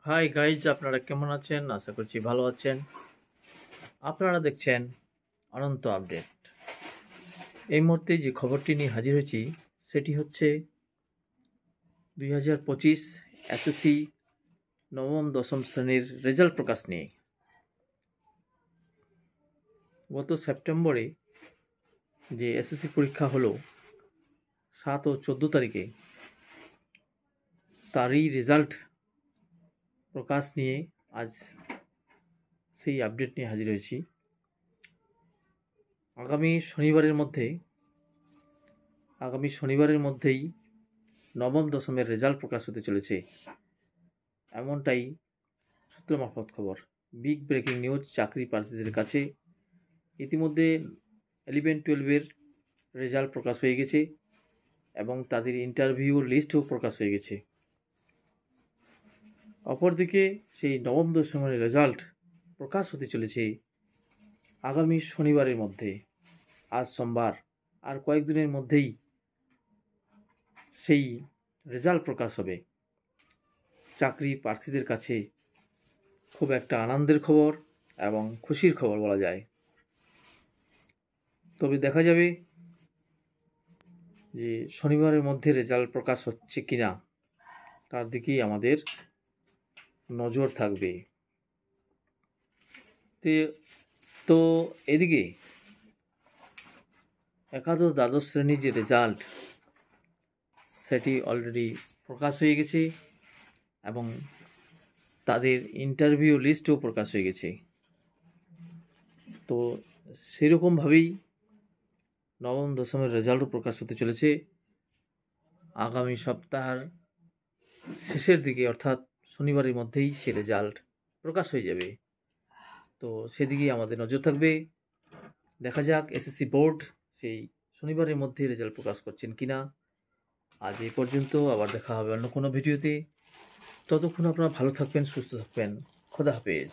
Hi guys, আপনারা কেমন আছেন? আশা করছি ভালো আছেন। আপনারা দেখছেন অনন্ত আপডেট। এই মুহূর্তে যে খবরটি নিয়ে হাজির হয়েছি সেটি হচ্ছে 2025 এসএসসি নবম দশম শ্রেণীর রেজাল্ট প্রকাশ নিয়ে। গত সেপ্টেম্বরে যে এসএসসি পরীক্ষা হলো 7 ও 14 তারিখে, তারই রেজাল্ট প্রকাশ নিয়ে আজ সেই আপডেট নিয়ে হাজির হয়েছি। আগামী শনিবারের মধ্যেই নবম দশমের রেজাল্ট প্রকাশ হতে চলেছে, এমনটাই সূত্র মারফত খবর। বিগ ব্রেকিং নিউজ চাকরি প্রার্থীদের কাছে। ইতিমধ্যে 11-12-এর রেজাল্ট প্রকাশ হয়ে গেছে এবং তাদের ইন্টারভিউ লিস্টও প্রকাশ হয়ে গেছে। অপরদিকে সেই নবম দশমের রেজাল্ট প্রকাশ হতে চলেছে আগামী শনিবারের মধ্যে। আজ সোমবার, আর কয়েকদিনের মধ্যেই সেই রেজাল্ট প্রকাশ হবে। চাকরি প্রার্থীদের কাছে খুব একটা আনন্দের খবর এবং খুশির খবর বলা যায়। তবে দেখা যাবে যে শনিবারের মধ্যে রেজাল্ট প্রকাশ হচ্ছে কিনা, তার দিকেই আমাদের নজর থাকবে। তো এদিকে একাদশ দ্বাদশ শ্রেণীর যে রেজাল্ট সেটি অলরেডি প্রকাশ হয়ে গেছে এবং তাদের ইন্টারভিউ লিস্টও প্রকাশ হয়ে গেছে। তো সেরকমভাবেই নবম দশমের রেজাল্টও প্রকাশ হতে চলেছে আগামী সপ্তাহের শেষের দিকে, অর্থাৎ শনিবারের মধ্যেই সে রেজাল্ট প্রকাশ হয়ে যাবে। তো সেদিকেই আমাদের নজর থাকবে। দেখা যাক এসএসসি বোর্ড সেই শনিবারের মধ্যে রেজাল্ট প্রকাশ করছেন কিনা। আজ এই পর্যন্ত, আবার দেখা হবে অন্য কোনো ভিডিওতে। ততক্ষণ আপনারা ভালো থাকবেন, সুস্থ থাকবেন। খোদা হাফেজ।